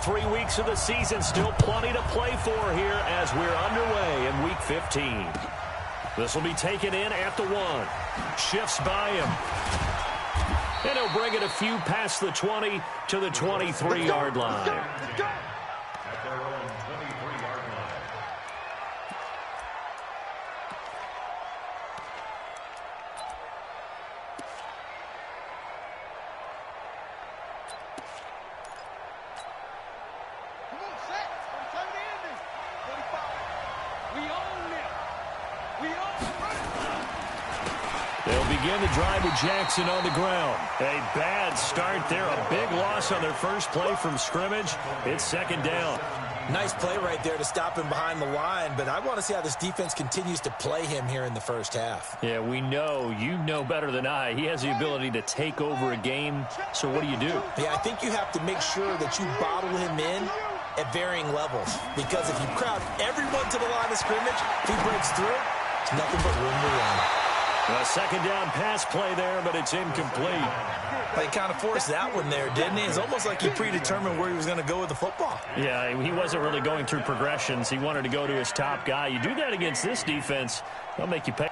3 weeks of the season, still plenty to play for here as we're underway in Week 15. This will be taken in at the 1. Shifts by him. And he'll bring it a few past the 20 to the 23-yard line. Let's go. They'll begin the drive with Jackson on the ground. A bad start there. A big loss on their first play from scrimmage. It's second down. Nice play right there to stop him behind the line, but I want to see how this defense continues to play him here in the first half. Yeah, we know. You know better than I. He has the ability to take over a game, so what do you do? Yeah, I think you have to make sure that you bottle him in at varying levels, because if you crowd everyone to the line of scrimmage, if he breaks through, it's nothing but room to run. A second down pass play there, but it's incomplete. They kind of forced that one there, didn't he? It's almost like he predetermined where he was going to go with the football. Yeah, he wasn't really going through progressions. He wanted to go to his top guy. You do that against this defense, they'll make you pay.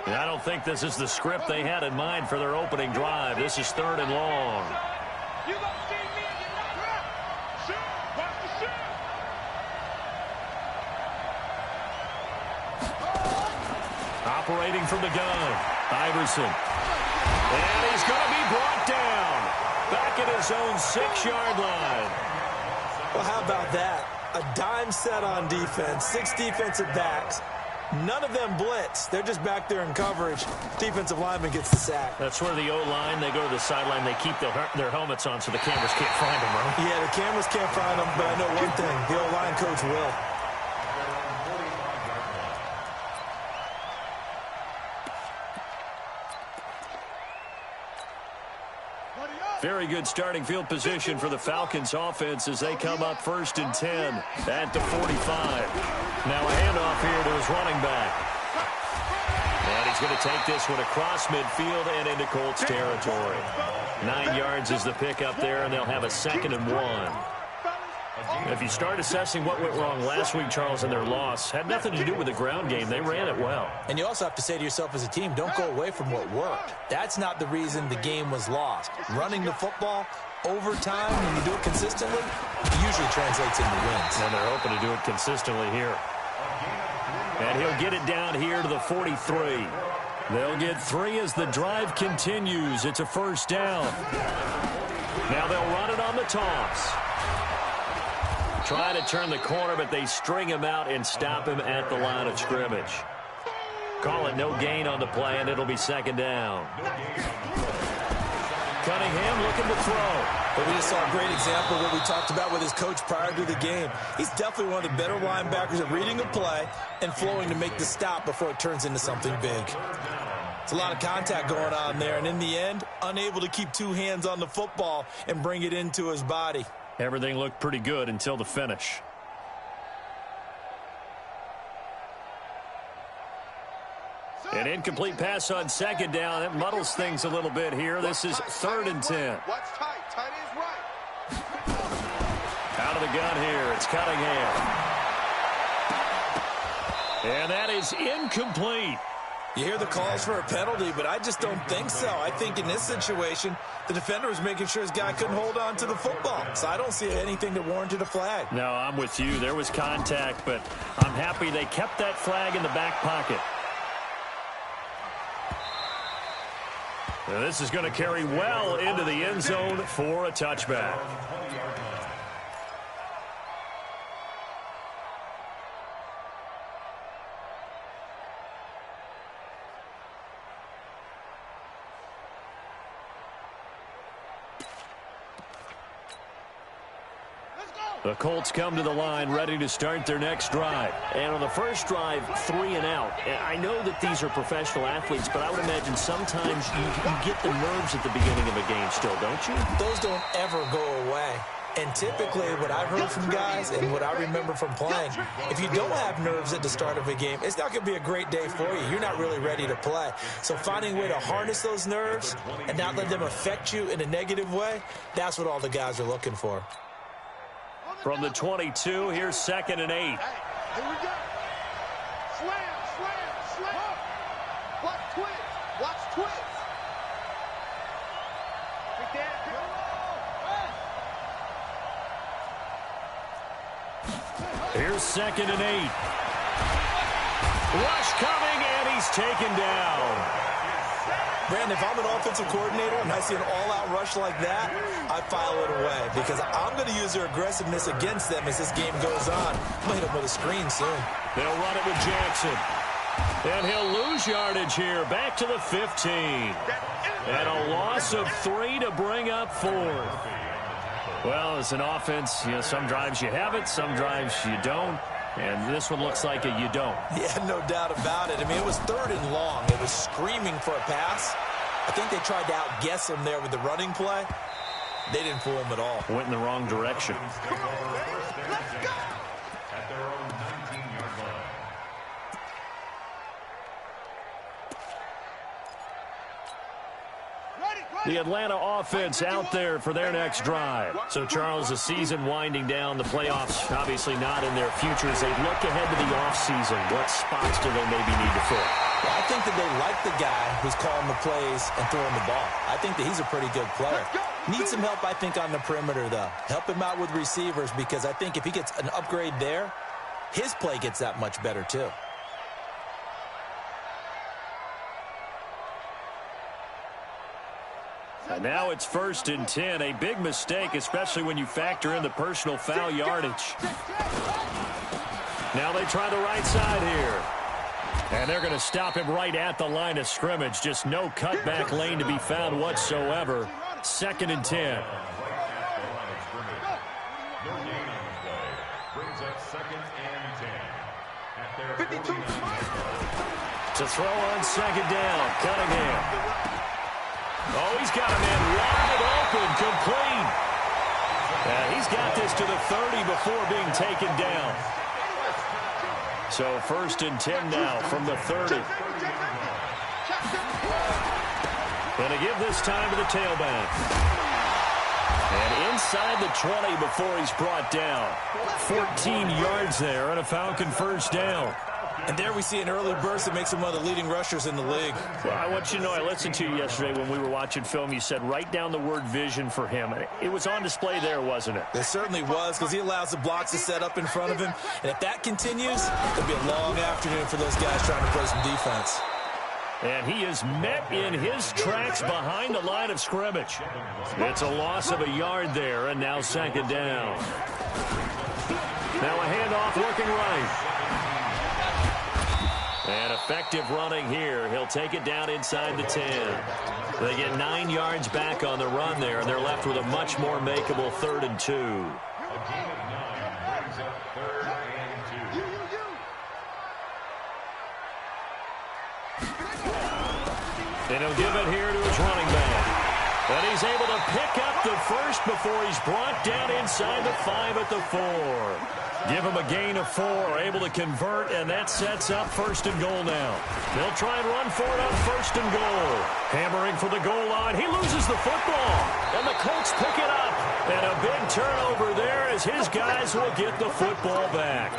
And I don't think this is the script they had in mind for their opening drive. This is 3rd and long. You gonna see me and you're not right. Shoot. Watch the shoot. Operating from the gun, Iverson. And he's going to be brought down. Back at his own 6-yard line. Well, how about that? A dime set on defense, 6 defensive backs. None of them blitz. They're just back there in coverage. Defensive lineman gets the sack. That's where the O-line, they go to the sideline, they keep their helmets on so the cameras can't find them, right? Yeah, the cameras can't find them, but I know one thing. The O-line coach will. Very good starting field position for the Falcons offense as they come up 1st and 10 at the 45. Now a handoff here to his running back. And he's going to take this one across midfield and into Colts territory. 9 yards is the pickup there, and they'll have a 2nd and 1. If you start assessing what went wrong last week, Charles, in their loss, had nothing to do with the ground game. They ran it well. And you also have to say to yourself as a team, don't go away from what worked. That's not the reason the game was lost. Running the football over time, when you do it consistently, it usually translates into wins. And they're hoping to do it consistently here. And he'll get it down here to the 43. They'll get 3 as the drive continues. It's a 1st down. Now they'll run it on the toss. Trying to turn the corner, but they string him out and stop him at the line of scrimmage. Call it no gain on the play, and it'll be 2nd down. Cunningham looking to throw. But we just saw a great example of what we talked about with his coach prior to the game. He's definitely one of the better linebackers at reading a play and flowing to make the stop before it turns into something big. It's a lot of contact going on there, and in the end, unable to keep 2 hands on the football and bring it into his body. Everything looked pretty good until the finish. An incomplete pass on 2nd down. That muddles things a little bit here. This is 3rd and 10. Watch tight. Tight is right. Out of the gun here. It's Cunningham. And that is incomplete. You hear the calls for a penalty, but I just don't think so. I think in this situation, the defender was making sure his guy couldn't hold on to the football. So I don't see anything that warranted a flag. No, I'm with you. There was contact, but I'm happy they kept that flag in the back pocket. Now this is going to carry well into the end zone for a touchback. The Colts come to the line ready to start their next drive. And on the first drive, 3 and out. I know that these are professional athletes, but I would imagine sometimes you get the nerves at the beginning of a game still, don't you? Those don't ever go away. And typically what I've heard from guys and what I remember from playing, if you don't have nerves at the start of a game, it's not going to be a great day for you. You're not really ready to play. So finding a way to harness those nerves and not let them affect you in a negative way, that's what all the guys are looking for. From the 22, here's 2nd and 8. Here we go. Slam, slam, slam. Watch twist. Watch twist. Big Dan, Here's 2nd and 8. Rush coming, and he's taken down. Brandon, if I'm an offensive coordinator and I see an all-out rush like that, I file it away because I'm going to use their aggressiveness against them as this game goes on. I'm going to hit them with a screen soon. They'll run it with Jackson. And he'll lose yardage here, back to the 15. And a loss of 3 to bring up 4. Well, as an offense, some drives you have it, some drives you don't. And this one looks like you don't. Yeah, no doubt about it. I mean, it was 3rd and long. It was screaming for a pass. I think they tried to outguess him there with the running play. They didn't fool him at all. Went in the wrong direction. let's go. At their own 19-yard line. The Atlanta offense out there for their next drive. So, Charles, the season winding down, the playoffs obviously not in their future. As they look ahead to the offseason, what spots do they maybe need to fill? Well, I think that they like the guy who's calling the plays and throwing the ball. I think that he's a pretty good player. Needs some help, I think, on the perimeter, though. Help him out with receivers because I think if he gets an upgrade there, his play gets that much better, too. And now it's 1st and 10. A big mistake, especially when you factor in the personal foul yardage. Now they try the right side here. And they're going to stop him right at the line of scrimmage. Just no cutback lane to be found whatsoever. 2nd and 10. To throw on 2nd down, Cunningham. Oh, he's got a man wide open, complete. And he's got this to the 30 before being taken down. So 1st and 10 now from the 30. Going to give this time to the tailback. And inside the 20 before he's brought down. 14 yards there and a Falcon 1st down. And there we see an early burst that makes him one of the leading rushers in the league. Well, I want you to know, I listened to you yesterday when we were watching film. You said write down the word vision for him. It was on display there, wasn't it? It certainly was because he allows the blocks to set up in front of him. And if that continues, it'll be a long afternoon for those guys trying to play some defense. And he is met in his tracks behind the line of scrimmage. It's a loss of a yard there, and now 2nd down. Now a handoff working right. And effective running here. He'll take it down inside the 10. They get 9 yards back on the run there, and they're left with a much more makeable 3rd and 2. A gain of 9 brings up 3rd and 2. And he'll give it here to his running back. And he's able to pick up the first before he's brought down inside the 5 at the 4. Give him a gain of 4, able to convert, and that sets up 1st and goal now. They'll try and run for it on 1st and goal. Hammering for the goal line. He loses the football, and the Colts pick it up. And a big turnover there as his guys will get the football back.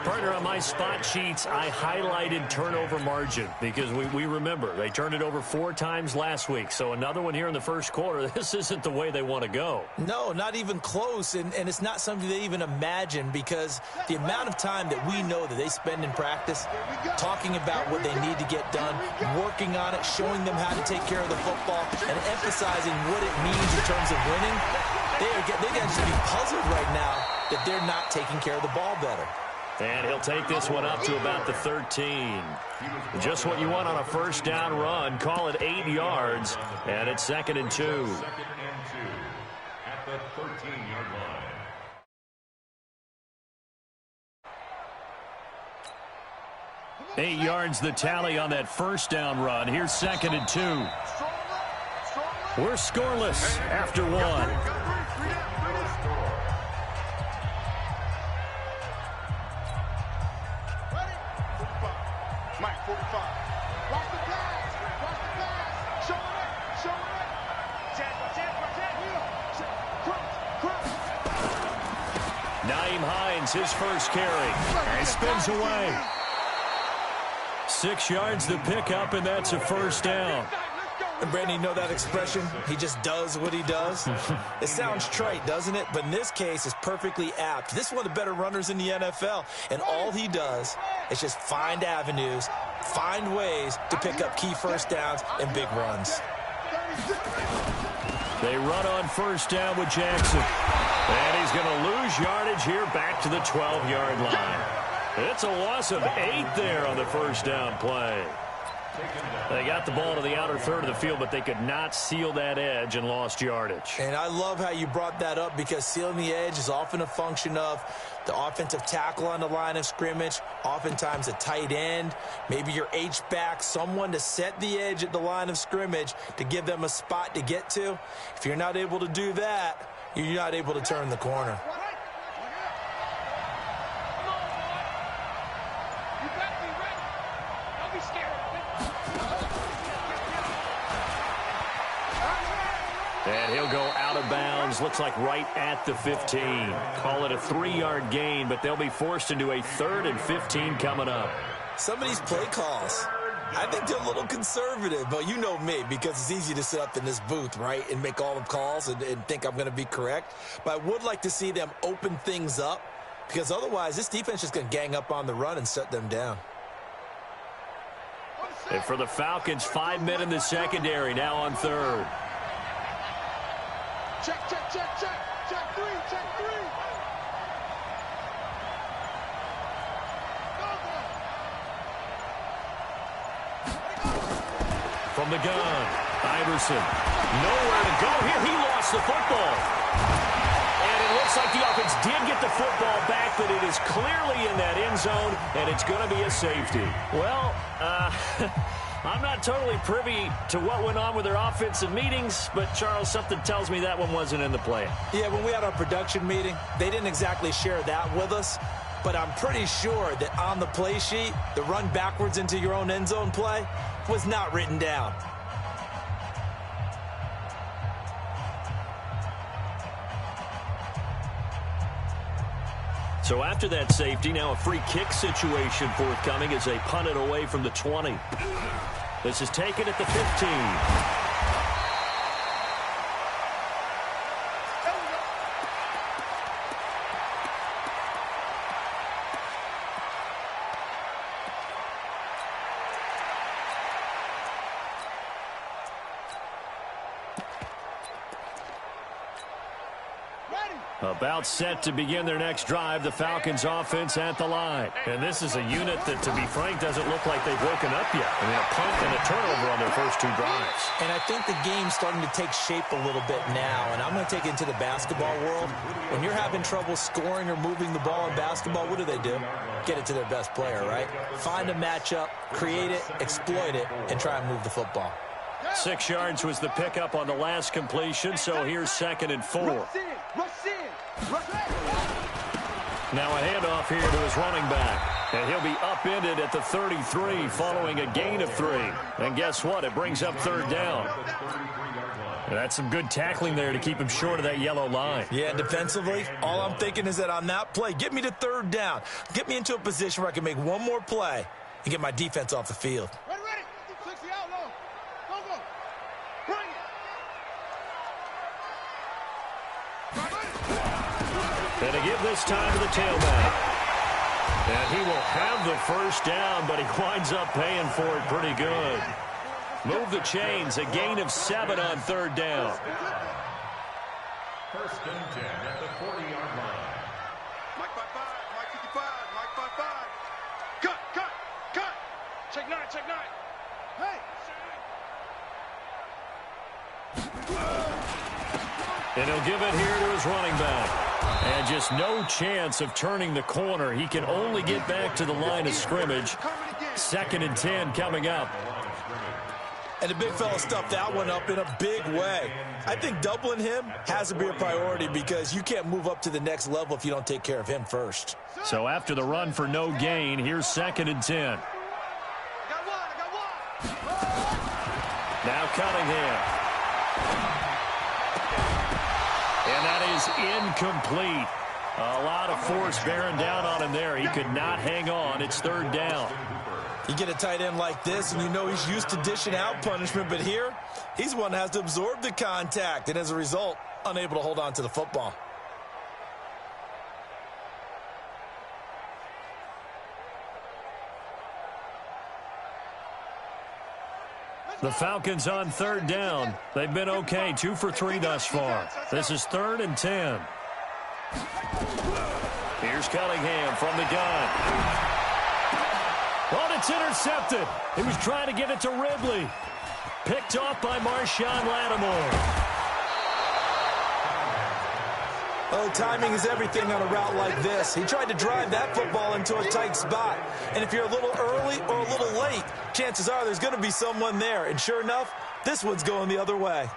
Partner, on my spot sheets, I highlighted turnover margin because we remember they turned it over 4 times last week. So another one here in the first quarter. This isn't the way they want to go. No, not even close. And it's not something they even imagine because the amount of time that we know that they spend in practice talking about what they need to get done, working on it, showing them how to take care of the football, and emphasizing what it means in terms of winning, they got to be puzzled right now that they're not taking care of the ball better. And he'll take this one up to about the 13. Just what you want on a 1st down run. Call it 8 yards, and it's 2nd and 2. Second and 2 at the 13-yard line. 8 yards the tally on that first down run. Here's 2nd and 2. We're scoreless after 1. Mike, 45. Watch the pass. Watch the pass. Show it. Show it. Nyheim Hines, his first carry. And spins away. 6 yards the pickup, and that's a first down. And Brandon, you know that expression? He just does what he does. It sounds trite, doesn't it? But in this case, it's perfectly apt. This is one of the better runners in the NFL. And all he does is just find avenues, find ways to pick up key first downs and big runs. They run on first down with Jackson. And he's going to lose yardage here back to the 12-yard line. It's a loss of 8 there on the first down play. They got the ball to the outer third of the field, but they could not seal that edge and lost yardage. And I love how you brought that up, because sealing the edge is often a function of the offensive tackle on the line of scrimmage, oftentimes a tight end, maybe your H-back, someone to set the edge at the line of scrimmage to give them a spot to get to. If you're not able to do that, you're not able to turn the corner. And he'll go out of bounds, looks like right at the 15. Call it a 3-yard gain, but they'll be forced into a 3rd and 15 coming up. Some of these play calls, I think they're a little conservative, but you know me, because it's easy to sit up in this booth, right, and make all the calls and think I'm going to be correct. But I would like to see them open things up, because otherwise this defense is going to gang up on the run and shut them down. And for the Falcons, 5 men in the secondary, now on 3rd. Check, check, check, check. Check 3, check 3. From the gun, Iverson. Nowhere to go here. He lost the football. And it looks like the offense did get the football back, but it is clearly in that end zone, and it's going to be a safety. Well, I'm not totally privy to what went on with their offensive meetings, but, Charles, something tells me that one wasn't in the plan. Yeah, when we had our production meeting, they didn't exactly share that with us, but I'm pretty sure that on the play sheet, the run backwards into your own end zone play was not written down. So after that safety, now a free kick situation forthcoming as they punt it away from the 20. This is taken at the 15. About set to begin their next drive, the Falcons offense at the line. And this is a unit that, to be frank, doesn't look like they've woken up yet. I mean, a punt and a turnover on their first 2 drives. And I think the game's starting to take shape a little bit now, and I'm going to take it into the basketball world. When you're having trouble scoring or moving the ball in basketball, what do? Get it to their best player, right? Find a matchup, create it, exploit it, and try and move the football. 6 yards was the pickup on the last completion, so here's 2nd and 4. Now a handoff here to his running back. And he'll be upended at the 33 following a gain of 3. And guess what? It brings up 3rd down. And that's some good tackling there to keep him short of that yellow line. Yeah, defensively, all I'm thinking is that on that play, get me to 3rd down. Get me into a position where I can make one more play and get my defense off the field. Ready, ready. 60 out low. Go, go. Bring it. And to give this time to the tailback. And he will have the first down, but he winds up paying for it pretty good. Move the chains, a gain of 7 on 3rd down. 1st and 10 at the 40-yard line. Mike 5-5, Mike 55, Mike 5-5. Cut, cut, cut. Check 9, check 9. Hey. And he'll give it here to his running back. And just no chance of turning the corner. He can only get back to the line of scrimmage. Cover it again. 2nd and 10 coming up. And the big fella stuffed that one up in a big way. I think doubling him has to be a priority because you can't move up to the next level if you don't take care of him first. So after the run for no gain, here's 2nd and 10. Now Cunningham. And that is incomplete. A lot of force bearing down on him there. He could not hang on. It's 3rd down. You get a tight end like this, and you know he's used to dishing out punishment, but here, he's one that has to absorb the contact, and as a result, unable to hold on to the football. The Falcons on 3rd down. They've been okay, 2 for 3 thus far. This is 3rd and 10. Here's Cunningham from the gun. Oh, it's intercepted. He was trying to get it to Ridley. Picked off by Marshawn Lattimore. Oh, timing is everything on a route like this. He tried to drive that football into a tight spot. And if you're a little early or a little late, chances are there's going to be someone there. And sure enough, this one's going the other way.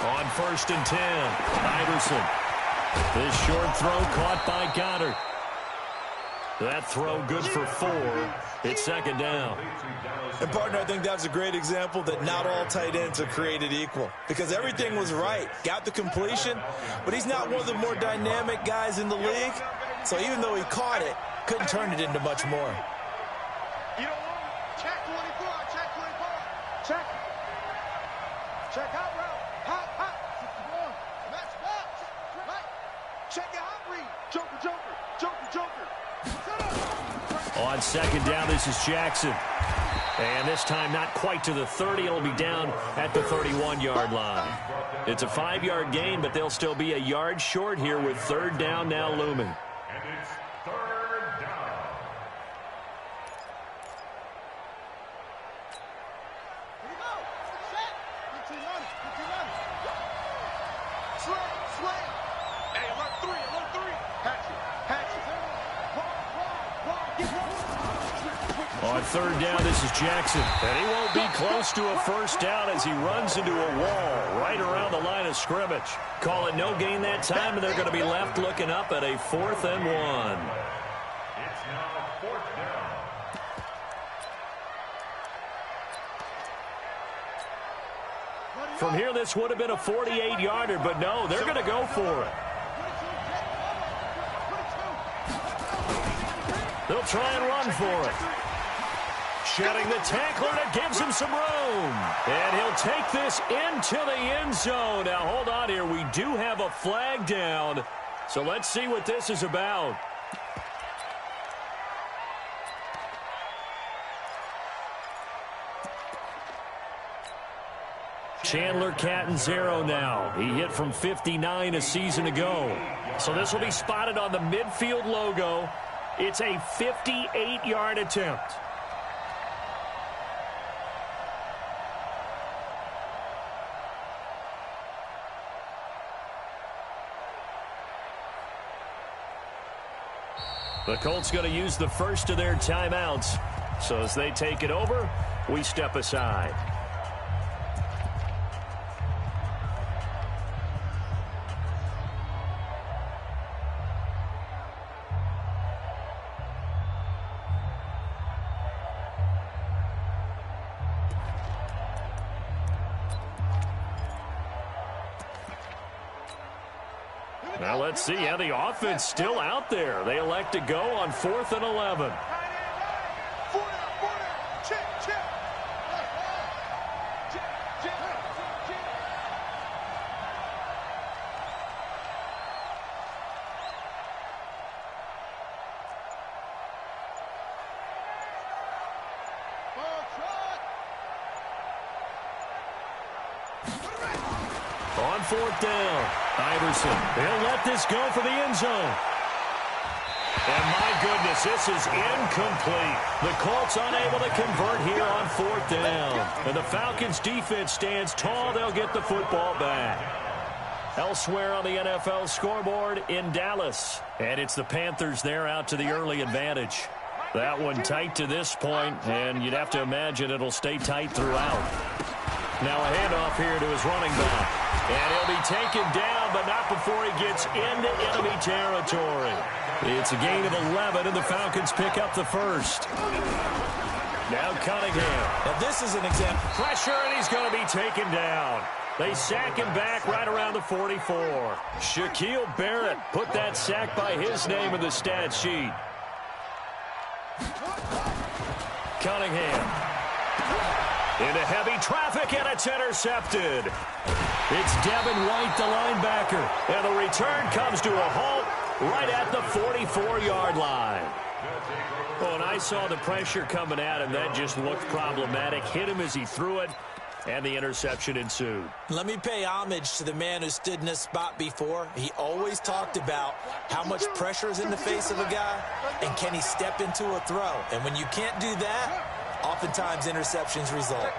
On 1st and 10, Iverson. This short throw caught by Goddard. That throw good for 4. It's 2nd down. And, partner, I think that's a great example that not all tight ends are created equal because everything was right. Got the completion, but he's not one of the more dynamic guys in the league. So even though he caught it, couldn't turn it into much more. You don't want it. Check 24. Check 24. Check. Check out route. Hop, hop. 61. Match box. Right. Check your hop read. Joker, joker. Joker, joker. On 2nd down, this is Jackson. And this time not quite to the 30. It'll be down at the 31-yard line. It's a 5-yard gain, but they'll still be a yard short here with 3rd down now looming. And it's 3rd down. Here we go. Set. 15 runners. 15 runners. Slay. Slay. Hey, alert 3. Alert 3. Hatchet. Hatchet. On 3rd down, this is Jackson. And he won't be close to a 1st down as he runs into a wall right around the line of scrimmage. Call it no gain that time, and they're going to be left looking up at a 4th and 1. It's now 4th down. From here, this would have been a 48-yarder, but no, they're going to go for it. They'll try and run for it. Shedding the tackler that gives him some room. And he'll take this into the end zone. Now, hold on here. We do have a flag down. So let's see what this is about. Chandler Catanzaro now. He hit from 59 a season ago. So this will be spotted on the midfield logo. It's a 58-yard attempt. The Colts going to use the first of their timeouts. So as they take it over, we step aside. Now let's see how the offense still out there. They elect to go on 4th and 11. On 4th down, Iverson. He'll let this go for the end zone. And my goodness, this is incomplete. The Colts unable to convert here on 4th down. And the Falcons defense stands tall. They'll get the football back. Elsewhere on the NFL scoreboard in Dallas. And it's the Panthers there out to the early advantage. That one tight to this point, and you'd have to imagine it'll stay tight throughout. Now a handoff here to his running back. And he'll be taken down, but not before he gets into enemy territory. It's a gain of 11, and the Falcons pick up the first. Now Cunningham. Now this is an example. Pressure, and he's going to be taken down. They sack him back right around the 44. Shaquille Barrett put that sack by his name in the stat sheet. Cunningham. Into heavy traffic, and it's intercepted. It's Devin White, the linebacker. And the return comes to a halt right at the 44-yard line. Oh, and I saw the pressure coming at him. That just looked problematic. Hit him as he threw it, and the interception ensued. Let me pay homage to the man who stood in this spot before. He always talked about how much pressure is in the face of a guy, and can he step into a throw. And when you can't do that, oftentimes interceptions result.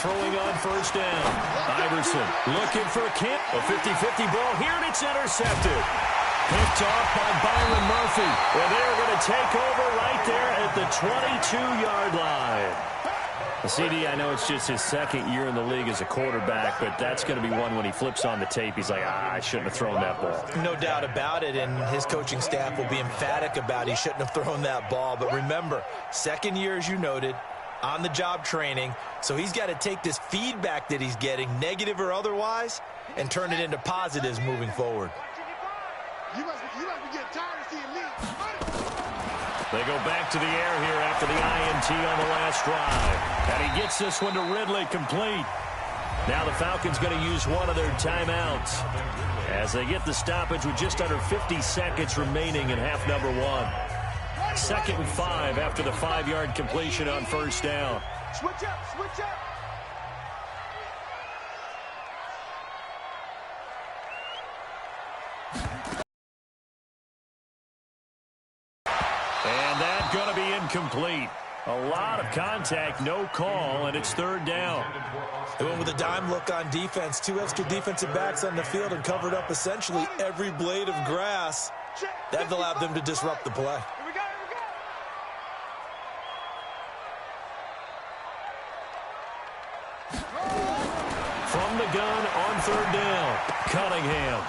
Throwing on first down. Iverson looking for a kick. A 50-50 ball here, and it's intercepted. Picked off by Byron Murphy. And they're going to take over right there at the 22-yard line. CD, I know it's just his second year in the league as a quarterback, but that's going to be one when he flips on the tape. He's like, I shouldn't have thrown that ball. No doubt about it, and his coaching staff will be emphatic about he shouldn't have thrown that ball. But remember, second year, as you noted, on-the-job training, so he's got to take this feedback that he's getting, negative or otherwise, and turn it into positives moving forward. You must be getting tired of seeing me. They go back to the air here after the INT on the last drive. And he gets this one to Ridley, complete. Now the Falcons going to use one of their timeouts as they get the stoppage with just under 50 seconds remaining in half number one. 2nd and 5 after the 5-yard completion on first down. Switch up, switch up. And that's going to be incomplete. A lot of contact, no call, and it's 3rd down. They went with a dime look on defense. 2 extra defensive backs on the field and covered up essentially every blade of grass. That allowed them to disrupt the play. From the gun on 3rd down, Cunningham.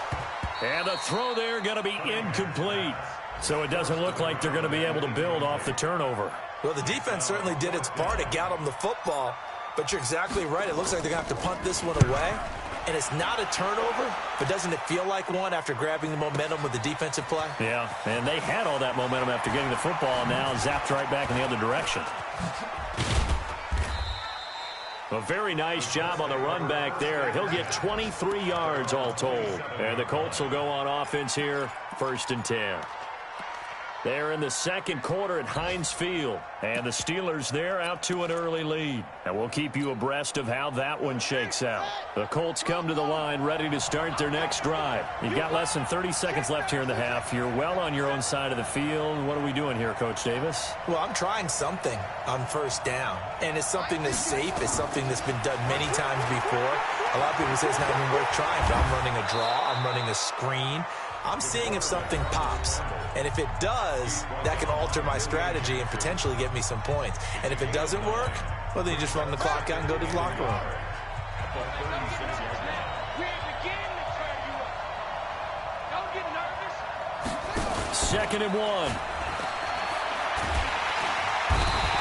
And the throw there going to be incomplete. So it doesn't look like they're going to be able to build off the turnover. Well, the defense certainly did its part. It got them the football. But you're exactly right. It looks like they're going to have to punt this one away. And it's not a turnover, but doesn't it feel like one after grabbing the momentum with the defensive play? Yeah, and they had all that momentum after getting the football, now zapped right back in the other direction. A very nice job on the run back there. He'll get 23 yards all told. And the Colts will go on offense here, 1st and 10. They're in the second quarter at Heinz Field. And the Steelers there out to an early lead. And we'll keep you abreast of how that one shakes out. The Colts come to the line ready to start their next drive. You've got less than 30 seconds left here in the half. You're well on your own side of the field. What are we doing here, Coach Davis? Well, I'm trying something on first down. And it's something that's safe. It's something that's been done many times before. A lot of people say it's not even worth trying, but I'm running a draw. I'm running a screen. I'm seeing if something pops. And if it does, that can alter my strategy and potentially get me some points. And if it doesn't work, well, then you just run the clock out and go to the locker room. Second and 1.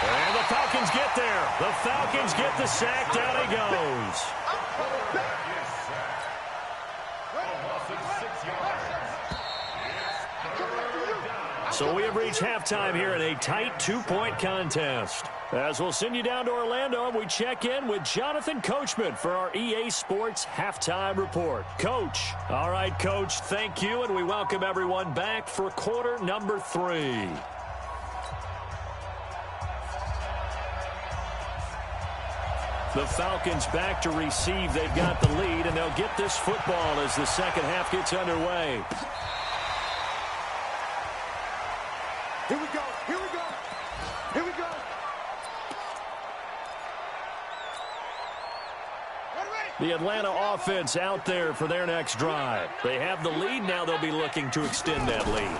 And the Falcons get there. The Falcons get the sack. Down he goes. So we have reached halftime here in a tight 2-point contest. As we'll send you down to Orlando, and we check in with Jonathan Coachman for our EA Sports Halftime Report. Coach. All right, Coach, thank you, and we welcome everyone back for quarter number 3. The Falcons back to receive. They've got the lead, and they'll get this football as the second half gets underway. Here we go. Here we go. Here we go. The Atlanta offense out there for their next drive. They have the lead. Now they'll be looking to extend that lead.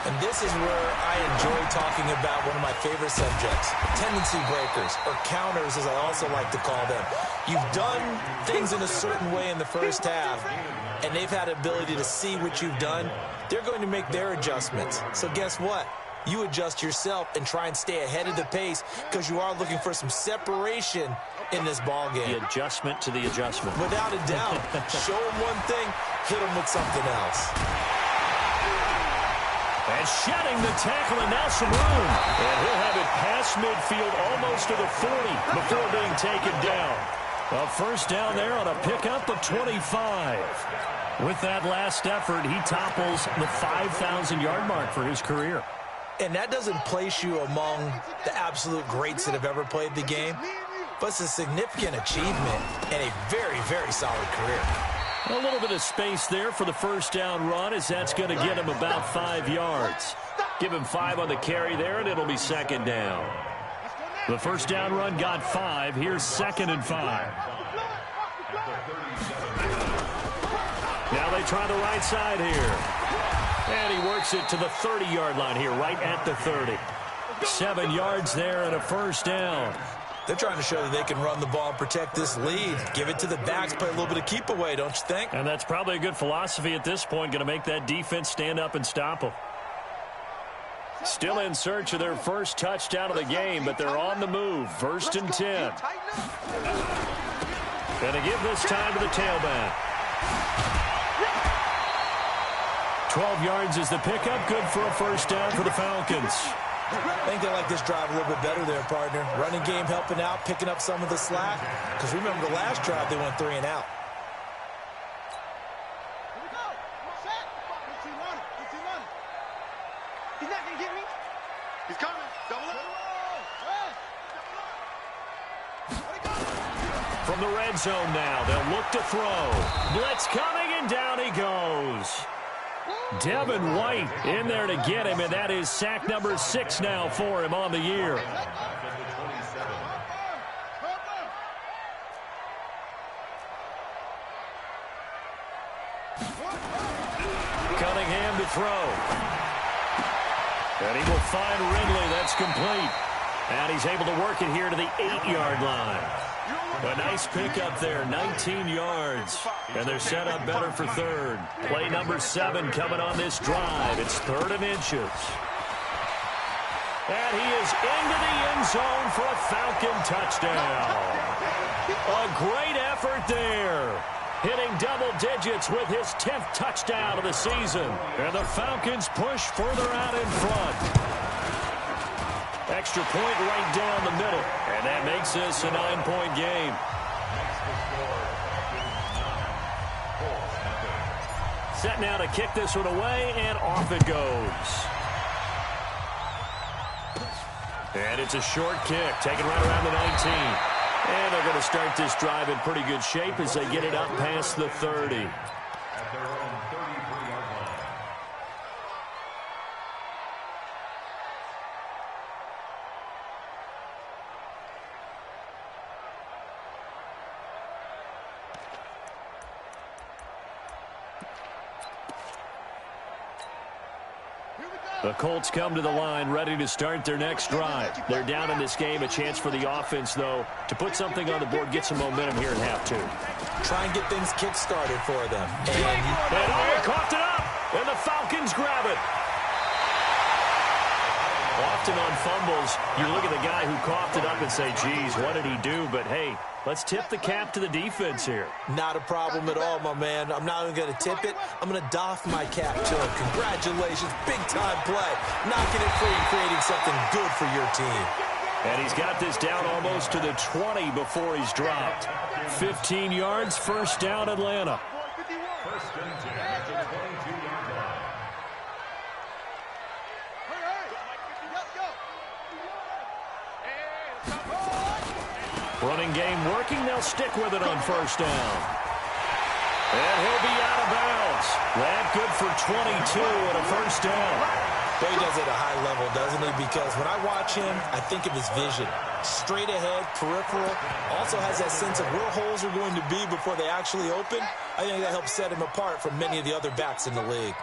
And this is where I enjoy talking about one of my favorite subjects, tendency breakers, or counters as I also like to call them. You've done things in a certain way in the first half, and they've had the ability to see what you've done. They're going to make their adjustments. So guess what? You adjust yourself and try and stay ahead of the pace because you are looking for some separation in this ball game. The adjustment to the adjustment. Without a doubt. Show them one thing, hit them with something else. And shedding the tackle, and now some room. And he'll have it past midfield almost to the 40 before being taken down. A first down there on a pickup of 25. With that last effort, he topples the 5,000-yard mark for his career. And that doesn't place you among the absolute greats that have ever played the game, but it's a significant achievement and a very, very solid career. A little bit of space there for the first down run, as that's going to get him about 5 yards. Give him 5 on the carry there, and it'll be second down. The first down run got 5. Here's 2nd and 5. Now they try the right side here. And he works it to the 30-yard line here, right at the 30. 7 yards there and a first down. They're trying to show that they can run the ball and protect this lead. Give it to the backs, play a little bit of keep away, don't you think? And that's probably a good philosophy at this point, going to make that defense stand up and stop them. Still in search of their first touchdown of the game, but they're on the move. 1st and 10. Going to give this time to the tailback. 12 yards is the pickup. Good for a first down for the Falcons. I think they like this drive a little bit better there, partner. Running game helping out, picking up some of the slack. Because remember the last drive, they went 3 and out. Here we go. Set. He's not going to get me. He's coming. Double up. From the red zone now, they'll look to throw. Blitz coming, and down he goes. Devin White in there to get him, and that is sack number 6 now for him on the year. Cunningham to throw. And he will find Ridley. That's complete. And he's able to work it here to the 8-yard line. A nice pickup there, 19 yards. And they're set up better for 3rd. Play number 7 coming on this drive. It's 3rd and inches. And he is into the end zone for a Falcon touchdown. A great effort there. Hitting double digits with his 10th touchdown of the season. And the Falcons push further out in front. Extra point right down the middle. And that makes this a 9-point game. Set now to kick this one away, and off it goes. And it's a short kick, taken right around the 19. And they're going to start this drive in pretty good shape as they get it up past the 30. The Colts come to the line ready to start their next drive. They're down in this game. A chance for the offense, though, to put something on the board, get some momentum here in half 2. Try and get things kick-started for them. And he coughed it up, and the Falcons grab it. Often on fumbles, you look at the guy who coughed it up and say, geez, what did he do? But, hey, let's tip the cap to the defense here. Not a problem at all, my man. I'm not even going to tip it. I'm going to doff my cap to him. Congratulations. Big-time play. Knocking it free, creating something good for your team. And he's got this down almost to the 20 before he's dropped. 15 yards, first down, Atlanta. First and 10 at the 22-yard line. Running game working. They'll stick with it on first down. And he'll be out of bounds. That good for 22 and a first down. But he does it at a high level, doesn't he? Because when I watch him, I think of his vision. Straight ahead, peripheral. Also has that sense of where holes are going to be before they actually open. I think that helps set him apart from many of the other backs in the league.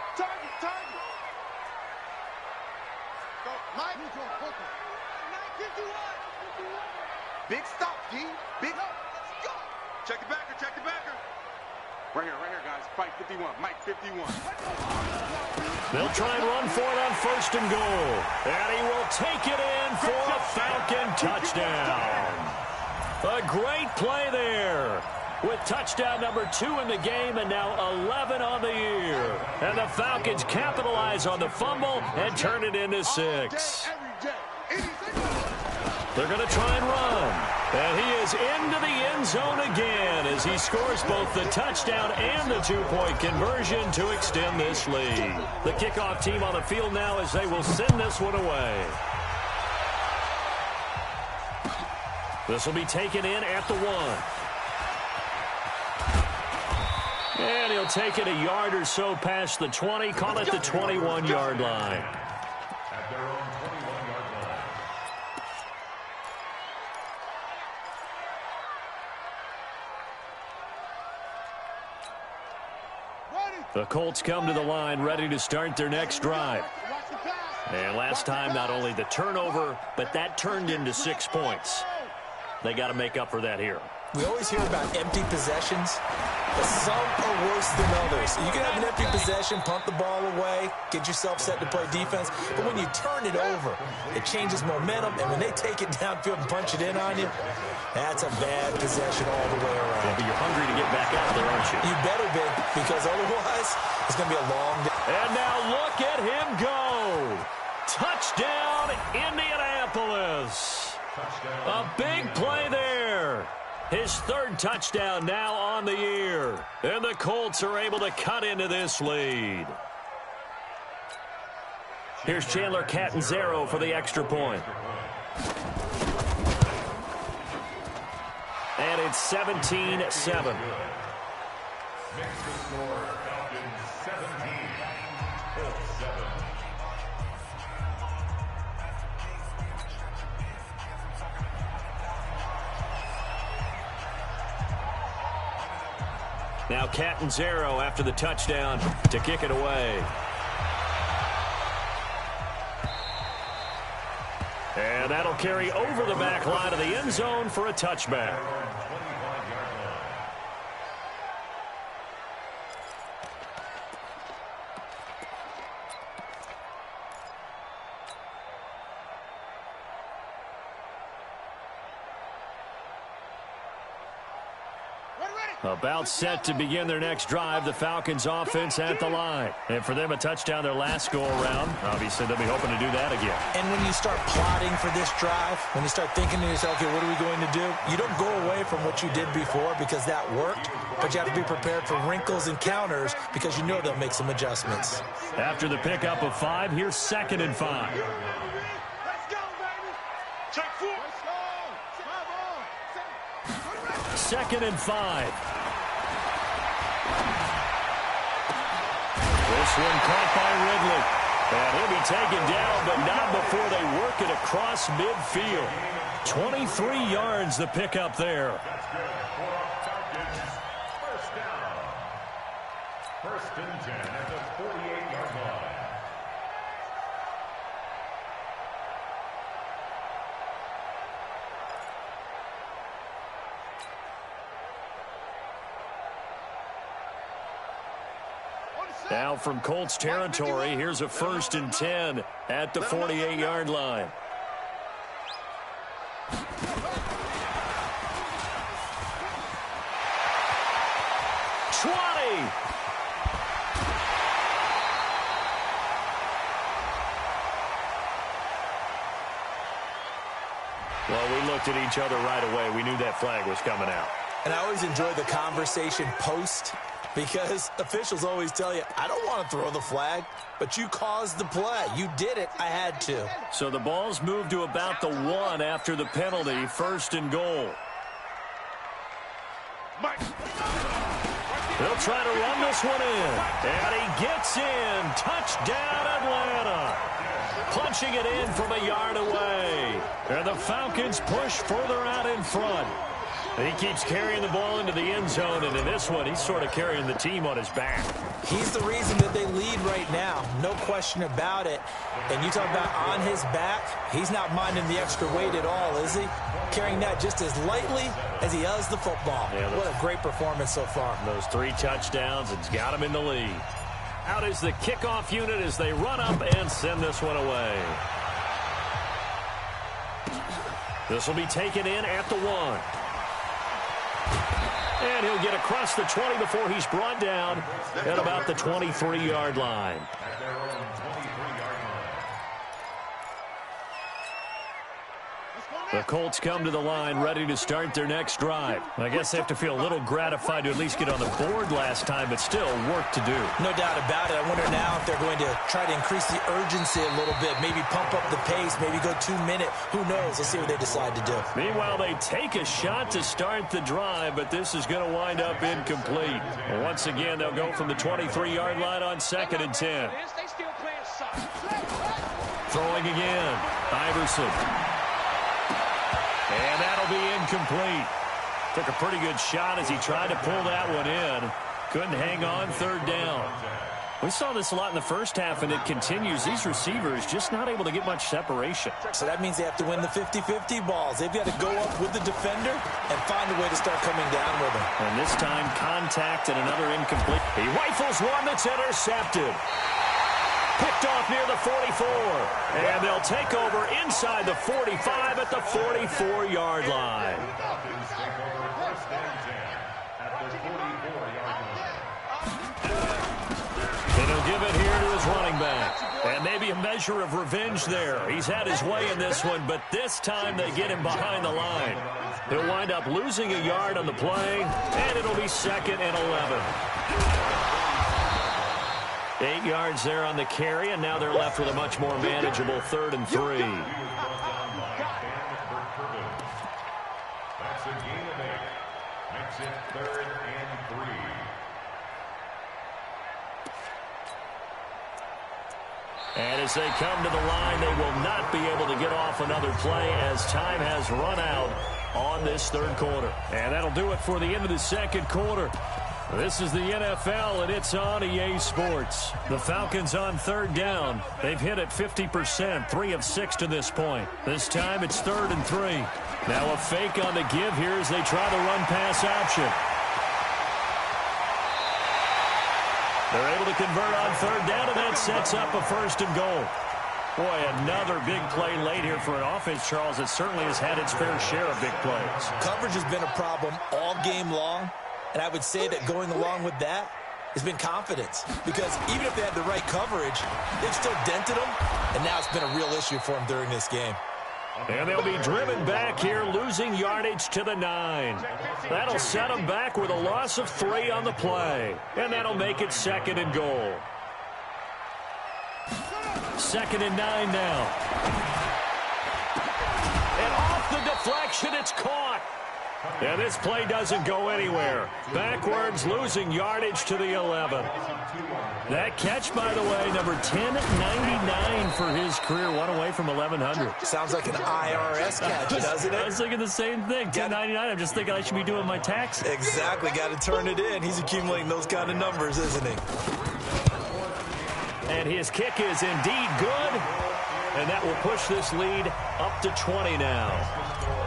Big stop, D. Big. Check the backer, check the backer. Right here, guys. Mike 51, Mike 51. They'll try and run for it on first and goal. And he will take it in for a Falcon touchdown. A great play there. With touchdown number 2 in the game and now 11 on the year. And the Falcons capitalize on the fumble and turn it into 6. They're going to try and run. And he is into the end zone again as he scores both the touchdown and the 2-point conversion to extend this lead. The kickoff team on the field now as they will send this one away. This will be taken in at the 1. And he'll take it a yard or so past the 20, call it the 21-yard line. At their own 21-yard line. The Colts come to the line ready to start their next drive. And last time, not only the turnover, but that turned into 6 points. They got to make up for that here. We always hear about empty possessions, but some are worse than others. You can have an empty possession, punt the ball away, get yourself set to play defense, but when you turn it over, it changes momentum, and when they take it downfield and punch it in on you, that's a bad possession all the way around. Yeah, but you're hungry to get back out there, aren't you? You better be, because otherwise, it's going to be a long day. And now look at him go. Touchdown, Indianapolis. A big play there. His 3rd touchdown now on the year. And the Colts are able to cut into this lead. Here's Chandler Catanzaro for the extra point. And it's 17-7. Makes the score Falcons 17, Colts 7. Now Catanzaro after the touchdown to kick it away. And that'll carry over the back line of the end zone for a touchback. About set to begin their next drive, the Falcons offense at the line. And for them, a touchdown their last go-around. Obviously, they'll be hoping to do that again. And when you start plotting for this drive, when you start thinking to yourself, okay, what are we going to do? You don't go away from what you did before because that worked, but you have to be prepared for wrinkles and counters because you know they'll make some adjustments. After the pickup of 5, here's 2nd and 5. Let's go, baby. Check 4. Let's go. 2nd and 5. This one caught by Ridley. And he'll be taken down, but not before they work it across midfield. 23 yards the pickup there. That's good for Falcons. First down. 1st and 10 at the 48-yard line. Now from Colts territory, here's a 1st and 10 at the 48-yard line. Well, we looked at each other right away. We knew that flag was coming out. And I always enjoy the conversation post because officials always tell you, I don't want to throw the flag, but you caused the play. You did it. I had to. So the ball's moved to about the 1 after the penalty, 1st and goal. He'll try to run this one in. And he gets in. Touchdown, Atlanta. Punching it in from a yard away. And the Falcons push further out in front. And he keeps carrying the ball into the end zone. And in this one, he's sort of carrying the team on his back. He's the reason that they lead right now. No question about it. And you talk about on his back, he's not minding the extra weight at all, is he? Carrying that just as lightly as he does the football. Yeah, what a great performance so far. Those 3 touchdowns, it's got him in the lead. Out is the kickoff unit as they run up and send this one away. This will be taken in at the 1. And he'll get across the 20 before he's brought down at about the 23-yard line. The Colts come to the line ready to start their next drive. I guess they have to feel a little gratified to at least get on the board last time, but still work to do. No doubt about it. I wonder now if they're going to try to increase the urgency a little bit, maybe pump up the pace, maybe go 2-minute. Who knows? Let's see what they decide to do. Meanwhile, they take a shot to start the drive, but this is going to wind up incomplete. And once again, they'll go from the 23-yard line on 2nd and 10. Throwing again. Iverson. And that'll be incomplete. Took a pretty good shot as he tried to pull that one in. Couldn't hang on 3rd down. We saw this a lot in the first half, and it continues. These receivers just not able to get much separation. So that means they have to win the 50-50 balls. They've got to go up with the defender and find a way to start coming down with him. And this time, contact and another incomplete. He rifles one that's intercepted. Picked off near the 44. And they'll take over inside the 45 at the 44-yard line. And he'll give it here to his running back. And maybe a measure of revenge there. He's had his way in this one, but this time they get him behind the line. He'll wind up losing a yard on the play, and it'll be 2nd and 11. 8 yards there on the carry, and now they're left with a much more manageable 3rd and 3. That's a gain of 8. Makes it 3rd and 3. And as they come to the line, they will not be able to get off another play as time has run out on this 3rd quarter. And that'll do it for the end of the 2nd quarter. This is the NFL, and it's on EA Sports. The Falcons on 3rd down. They've hit it 50%, 3 of 6 to this point. This time it's 3rd and 3. Now a fake on the give here as they try the run-pass option. They're able to convert on 3rd down, and that sets up a 1st and goal. Boy, another big play late here for an offense, Charles, that certainly has had its fair share of big plays. Coverage has been a problem all game long. And I would say that going along with that has been confidence. Because even if they had the right coverage, they've still dented them. And now it's been a real issue for them during this game. And they'll be driven back here, losing yardage to the 9. That'll set them back with a loss of 3 on the play. And that'll make it 2nd and goal. 2nd and 9 now. And off the deflection, it's caught. And this play doesn't go anywhere. Backwards, losing yardage to the 11. That catch, by the way, number 1099 for his career, one away from 1,100. Sounds like an IRS catch, doesn't it? I was thinking the same thing. 1099. I'm just thinking I should be doing my taxes. Exactly. Got to turn it in. He's accumulating those kind of numbers, isn't he? And his kick is indeed good. And that will push this lead up to 20 now.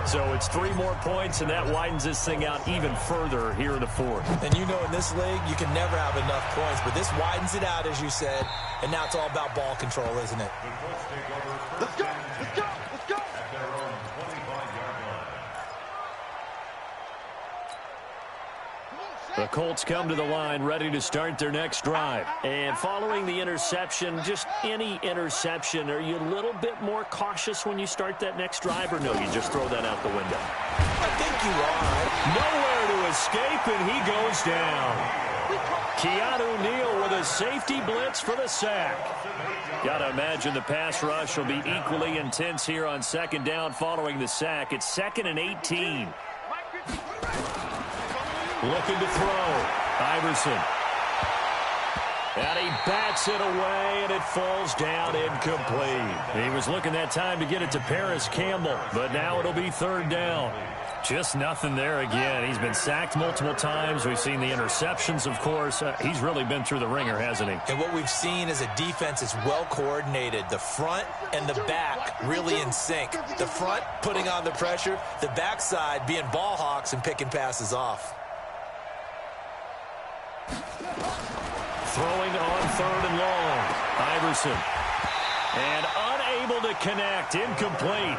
So it's 3 more points, and that widens this thing out even further here in the 4th. And you know in this league, you can never have enough points, but this widens it out, as you said, and now it's all about ball control, isn't it? Let's go! Let's go! Let's go! At their own 25-yard line. The Colts come to the line ready to start their next drive. And following the interception, just any interception, are you a little bit more cautious when you start that next drive, or no, you just throw that out the window? I think you are. Nowhere to escape, and he goes down. Keanu Neal with a safety blitz for the sack. Got to imagine the pass rush will be equally intense here on 2nd down following the sack. It's 2nd and 18. Looking to throw. Iverson. And he bats it away, and it falls down incomplete. He was looking that time to get it to Paris Campbell, but now it'll be third down. Just nothing there again. He's been sacked multiple times. We've seen the interceptions, of course. He's really been through the ringer, hasn't he? And what we've seen is a defense is well coordinated. The front and the back really in sync. The front putting on the pressure, the backside being ball hawks and picking passes off. Throwing on third and long. Iverson. And unable to connect. Incomplete.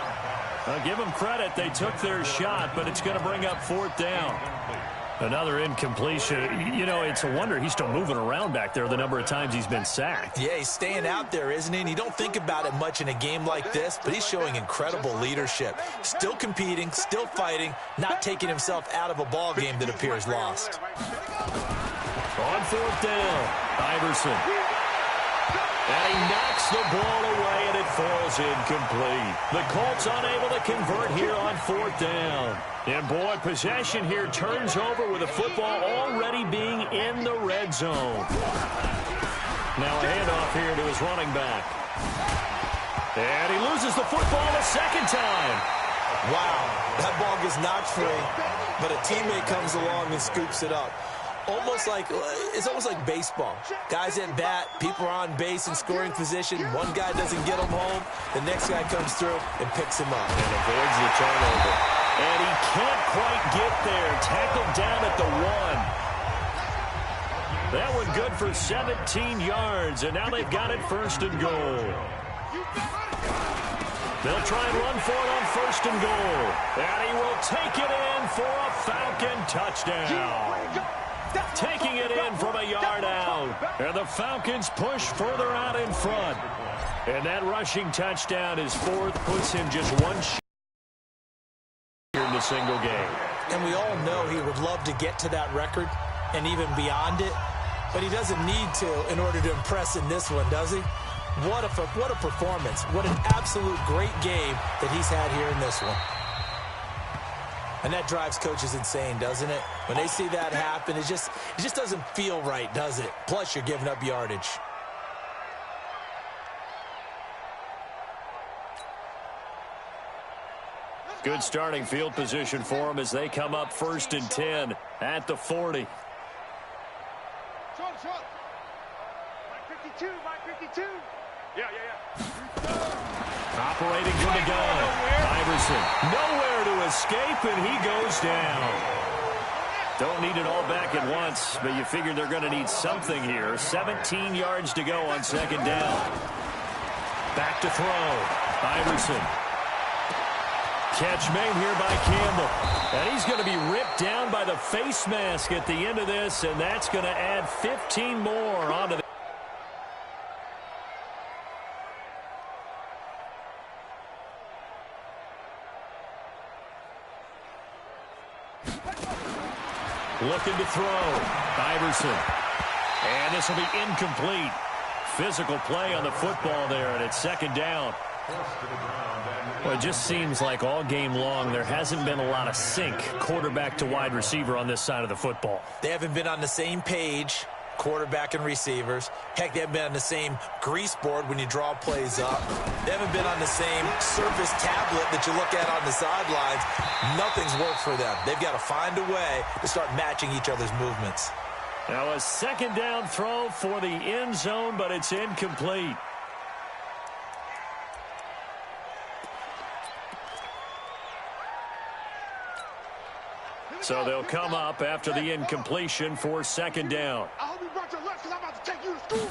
Give them credit. They took their shot, but it's going to bring up fourth down. Another incompletion. You know, it's a wonder he's still moving around back there the number of times he's been sacked. Yeah, he's staying out there, isn't he? And you don't think about it much in a game like this, but he's showing incredible leadership. Still competing, still fighting, not taking himself out of a ball game that appears lost. On fourth down, Iverson. And he knocks the ball away, and it falls incomplete. The Colts unable to convert here on fourth down. And, boy, possession here turns over with the football already being in the red zone. Now a handoff here to his running back. And he loses the football a second time. Wow, that ball gets knocked free, but a teammate comes along and scoops it up. It's almost like baseball. Guys at bat, people are on base in scoring position. One guy doesn't get him home. The next guy comes through and picks him up. And avoids the turnover. And he can't quite get there. Tackled down at the 1. That one good for 17 yards. And now they've got it first and goal. They'll try and run for it on first and goal. And he will take it in for a Falcon touchdown. Taking it in from a yard out. And the Falcons push further out in front. And that rushing touchdown is fourth, puts him just one shot in the single game. And we all know he would love to get to that record and even beyond it, but he doesn't need to in order to impress in this one, does he? What a performance. What an absolute great game that he's had here in this one. And that drives coaches insane, doesn't it? When they see that happen, it just doesn't feel right, does it? Plus, you're giving up yardage. Good starting field position for them as they come up first and 10 at the 40. Short. Mike 52, Mike 52. Yeah. Operating from the gun. Iverson nowhere to escape, and he goes down. Don't need it all back at once, but you figure they're going to need something here. 17 yards to go on second down. Back to throw. Iverson. Catch made here by Campbell. And he's going to be ripped down by the face mask at the end of this, and that's going to add 15 more onto the... Looking to throw. Iverson. And this will be incomplete. Physical play on the football there, and it's second down. Well, it just seems like all game long there hasn't been a lot of sync quarterback to wide receiver on this side of the football. They haven't been on the same page, quarterback and receivers. Heck, they haven't been on the same grease board when you draw plays up. They haven't been on the same surface tablet that you look at on the sidelines. Nothing's worked for them. They've got to find a way to start matching each other's movements. Now a second down throw for the end zone, but it's incomplete. So they'll come up after the incompletion for second down. I hope you brought your lunch because I'm about to take you to school.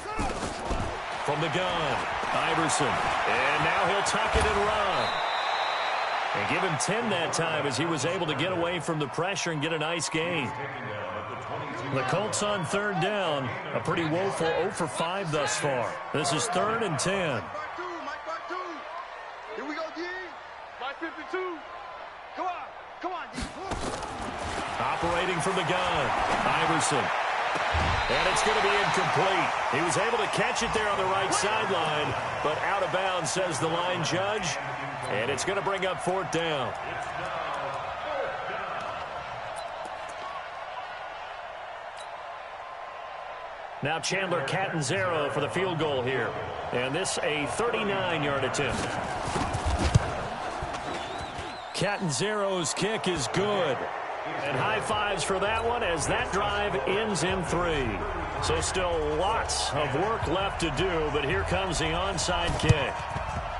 From the gun, Iverson. And now he'll tuck it and run. And give him 10 that time as he was able to get away from the pressure and get a nice gain. The Colts on third down. A pretty woeful 0 for 5 thus far. This is third and 10. Mike 2. Here we go, D. Mike 52. Come on, D. Operating from the gun, Iverson. And it's going to be incomplete. He was able to catch it there on the right sideline, but out of bounds, says the line judge. And it's going to bring up 4th down. Now Chandler Catanzaro for the field goal here. And this a 39-yard attempt. Catanzaro's kick is good. And high fives for that one as that drive ends in 3. So still lots of work left to do, but here comes the onside kick.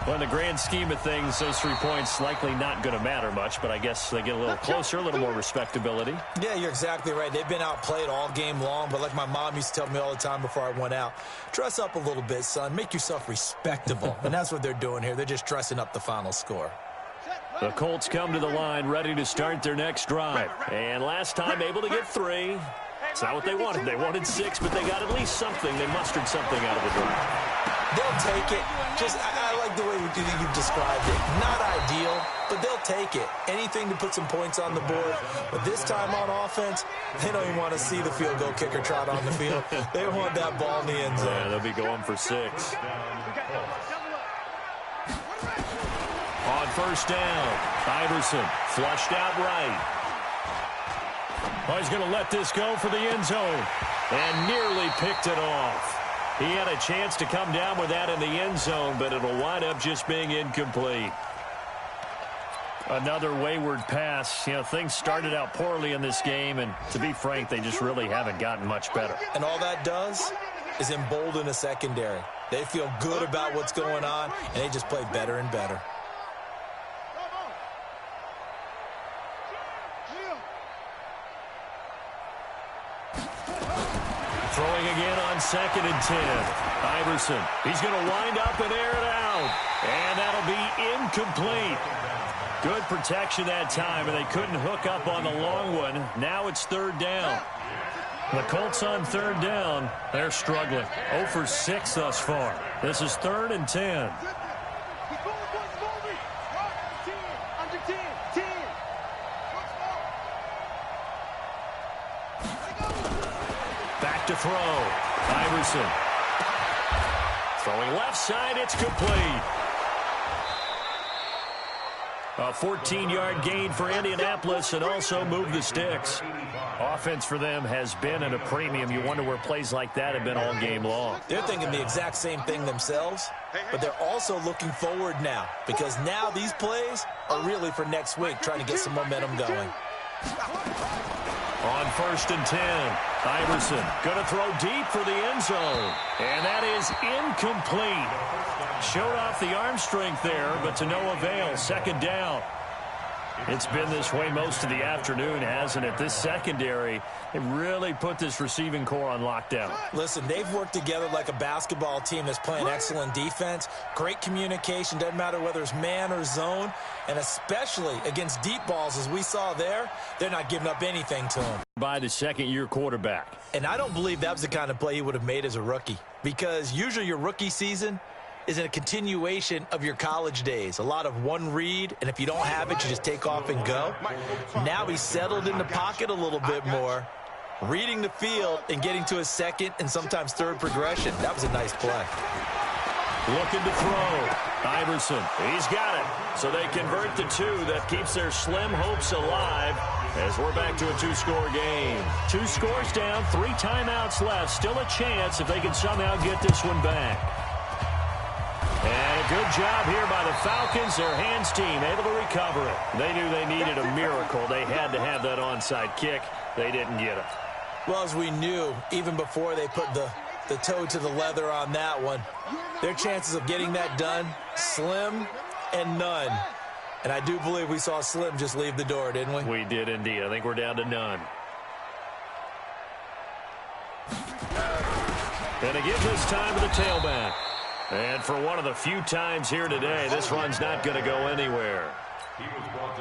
Well, in the grand scheme of things, those 3 points likely not going to matter much, but I guess they get a little closer, a little more respectability. Yeah, you're exactly right. They've been outplayed all game long, but like my mom used to tell me all the time before I went out, dress up a little bit, son. Make yourself respectable. And that's what they're doing here. They're just dressing up the final score. The Colts come to the line ready to start their next drive. And last time able to get 3. It's not what they wanted. They wanted 6, but they got at least something. They mustered something out of the drive. They'll take it. I like the way you described it. Not ideal, but they'll take it. Anything to put some points on the board. But this time on offense, they don't even want to see the field goal kicker trot on the field. They want that ball in the end zone. Yeah, they'll be going for 6. On first down, Iverson flushed out right. Oh, he's going to let this go for the end zone and nearly picked it off. He had a chance to come down with that in the end zone, but it'll wind up just being incomplete. Another wayward pass. You know, things started out poorly in this game, and to be frank, they just really haven't gotten much better. And all that does is embolden a secondary. They feel good about what's going on, and they just play better and better. Throwing again on 2nd and 10. Iverson, he's going to wind up and air it out. And that'll be incomplete. Good protection that time, and they couldn't hook up on the long one. Now it's 3rd down. The Colts on 3rd down, they're struggling. 0 for 6 thus far. This is 3rd and 10. To throw. Iverson. Throwing left side, it's complete. A 14-yard gain for Indianapolis and also move the sticks. Offense for them has been at a premium. You wonder where plays like that have been all game long. They're thinking the exact same thing themselves, but they're also looking forward now because now these plays are really for next week, trying to get some momentum going. On 1st and 10, Iverson going to throw deep for the end zone. And that is incomplete. Showed off the arm strength there, but to no avail. 2nd down. It's been this way most of the afternoon, hasn't it? This secondary, it really put this receiving core on lockdown. Listen, they've worked together like a basketball team that's playing excellent defense. Great communication, doesn't matter whether it's man or zone. And especially against deep balls, as we saw there, they're not giving up anything to them. By the 2nd-year quarterback. And I don't believe that was the kind of play he would have made as a rookie. Because usually your rookie season is in a continuation of your college days. A lot of one read, and if you don't have it, you just take off and go. Now he's settled in the pocket a little bit more, reading the field and getting to his 2nd and sometimes 3rd progression. That was a nice play. Looking to throw. Iverson, he's got it. So they convert the 2. That keeps their slim hopes alive as we're back to a 2-score game. 2 scores down, 3 timeouts left. Still a chance if they can somehow get this one back. And a good job here by the Falcons. Their hands team able to recover it. They knew they needed a miracle. They had to have that onside kick. They didn't get it. Well, as we knew, even before they put the toe to the leather on that one, their chances of getting that done, slim and none. And I do believe we saw Slim just leave the door, didn't we? We did indeed. I think we're down to none. And it gives this time to the tailback. And for one of the few times here today, this run's not going to go anywhere.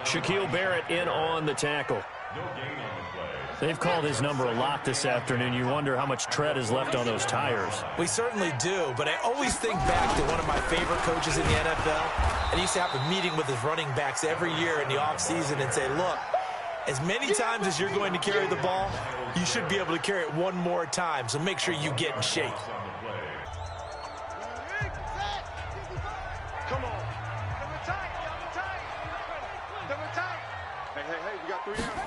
Shaquille Barrett in on the tackle. They've called his number a lot this afternoon. You wonder how much tread is left on those tires. We certainly do, but I always think back to one of my favorite coaches in the NFL. And he used to have a meeting with his running backs every year in the offseason and say, look, as many times as you're going to carry the ball, you should be able to carry it one more time, so make sure you get in shape. Come on. Hey, we got 3 out.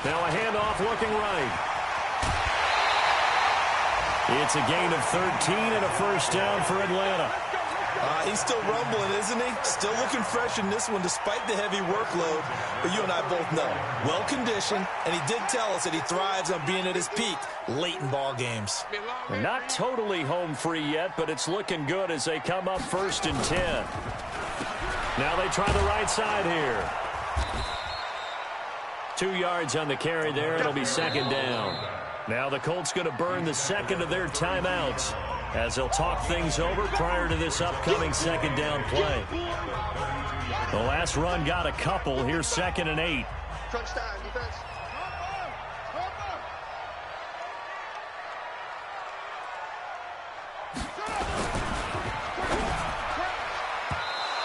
Now a handoff looking right. It's a gain of 13 and a first down for Atlanta. He's still rumbling, isn't he? Still looking fresh in this one despite the heavy workload. But you and I both know, well-conditioned, and he did tell us that he thrives on being at his peak late in ball games. Not totally home free yet, but it's looking good as they come up 1st and 10. Now they try the right side here. 2 yards on the carry there. It'll be 2nd down. Now the Colts going to burn the second of their timeouts as they'll talk things over prior to this upcoming 2nd down play. The last run got a couple. Here's 2nd and 8. Crunch time, defense.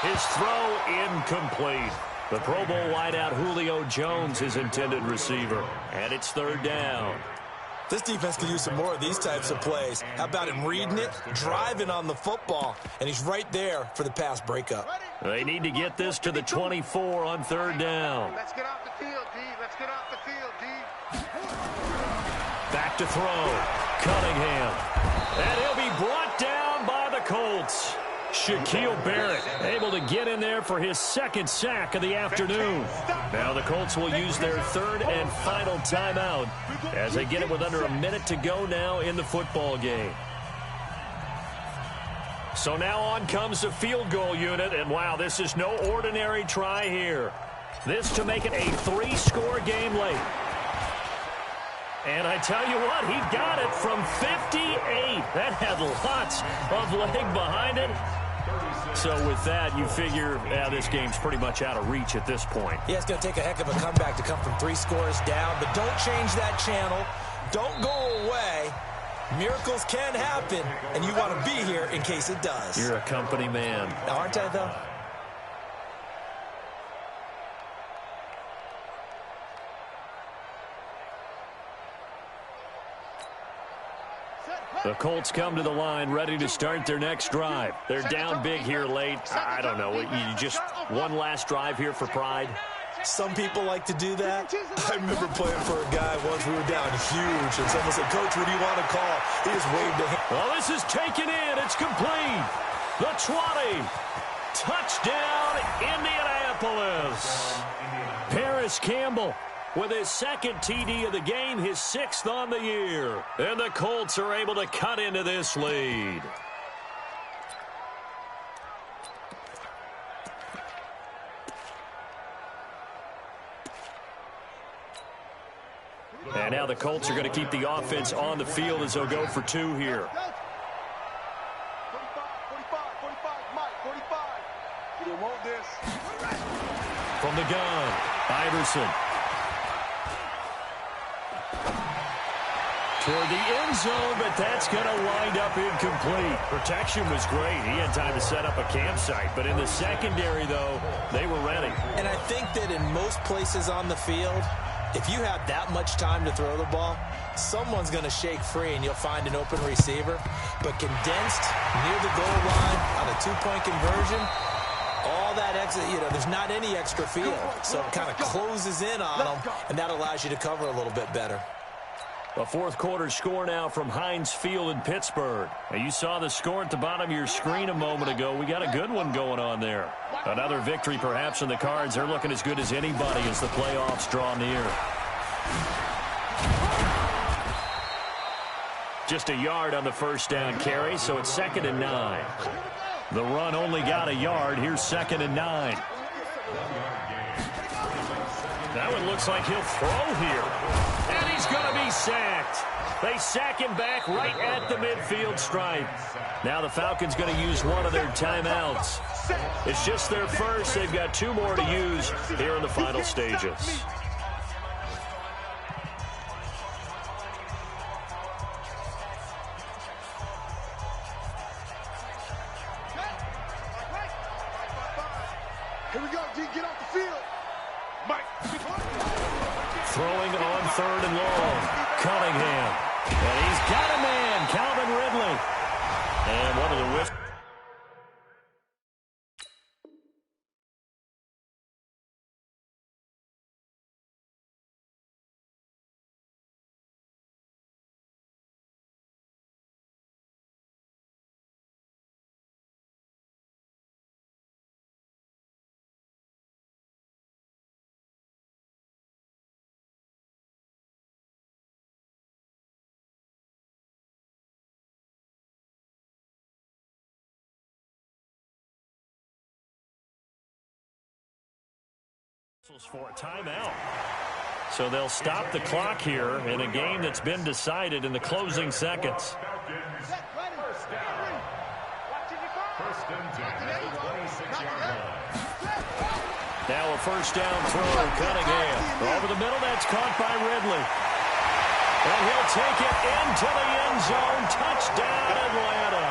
His throw incomplete. The Pro Bowl wideout Julio Jones, his intended receiver. And it's 3rd down. This defense could use some more of these types of plays. How about him reading it, driving on the football, and he's right there for the pass breakup. They need to get this to the 24 on 3rd down. Let's get off the field, D. Let's get off the field, D. Back to throw. Cunningham. And he'll be brought down by the Colts. Shaquille Barrett able to get in there for his 2nd sack of the afternoon. Now the Colts will use their 3rd and final timeout as they get it with under a minute to go now in the football game. So now on comes the field goal unit, and wow, this is no ordinary try here. This to make it a 3-score game late. And I tell you what, he got it from 58. That had lots of leg behind it. So with that, you figure this game's pretty much out of reach at this point. Yeah, it's going to take a heck of a comeback to come from 3 scores down. But don't change that channel. Don't go away. Miracles can happen, and you want to be here in case it does. You're a company man. Aren't I, though? The Colts come to the line ready to start their next drive. They're down big here late. I don't know. You just one last drive here for pride? Some people like to do that. I remember playing for a guy once. We were down huge, and someone said, "Coach, what do you want to call?" He just waved a hand. Well, this is taken in. It's complete. The 20. Touchdown, Indianapolis. Paris Campbell with his 2nd TD of the game, his 6th on the year. And the Colts are able to cut into this lead. And now the Colts are going to keep the offense on the field as they'll go for 2 here. 45, Mike, 45. You want this. From the gun, Iverson. Toward the end zone, but that's going to wind up incomplete. Protection was great. He had time to set up a campsite. But in the secondary, though, they were ready. And I think that in most places on the field, if you have that much time to throw the ball, someone's going to shake free and you'll find an open receiver. But condensed near the goal line on a 2-point conversion, all that extra, there's not any extra field. So it kind of closes in on them, and that allows you to cover a little bit better. A 4th quarter score now from Heinz Field in Pittsburgh. Now, you saw the score at the bottom of your screen a moment ago. We got a good one going on there. Another victory perhaps in the cards. They're looking as good as anybody as the playoffs draw near. Just a yard on the 1st down carry, so it's 2nd and 9. The run only got a yard. Here's 2nd and 9. That one looks like he'll throw here. And he's going to be sacked. They sack him back right at the midfield stripe. Now the Falcons going to use one of their timeouts. It's just their first. They've got 2 more to use here in the final stages. Here we go, D. Get off the field. Mike. Throwing on 3rd and long. Cunningham. And he's got a man, Calvin Ridley. And one of the whiffs. For a timeout. So they'll stop the clock here in a game that's been decided in the closing seconds. First and 10 at the 26-yard line. Now a first down throw, Cunningham. Over the middle, that's caught by Ridley. And he'll take it into the end zone. Touchdown, Atlanta.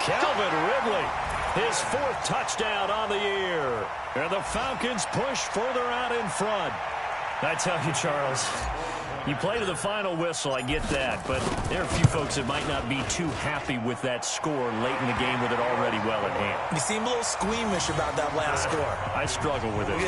Calvin Ridley, his 4th touchdown on the year. And the Falcons push further out in front. I tell you, Charles, you play to the final whistle, I get that. But there are a few folks that might not be too happy with that score late in the game with it already well at hand. You seem a little squeamish about that last score. I struggle with it.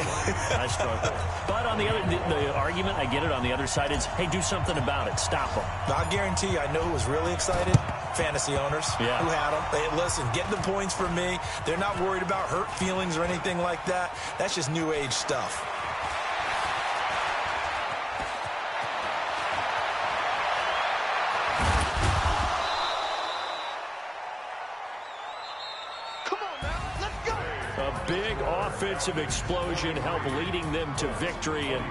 I struggle. But on the other, the argument, I get it, on the other side is, hey, do something about it. Stop them. I guarantee you, I know who was really excited. Fantasy owners who had them. Hey, listen, get the points for me. They're not worried about hurt feelings or anything like that. That's just new age stuff. Come on now, let's go. A big offensive explosion helped leading them to victory. And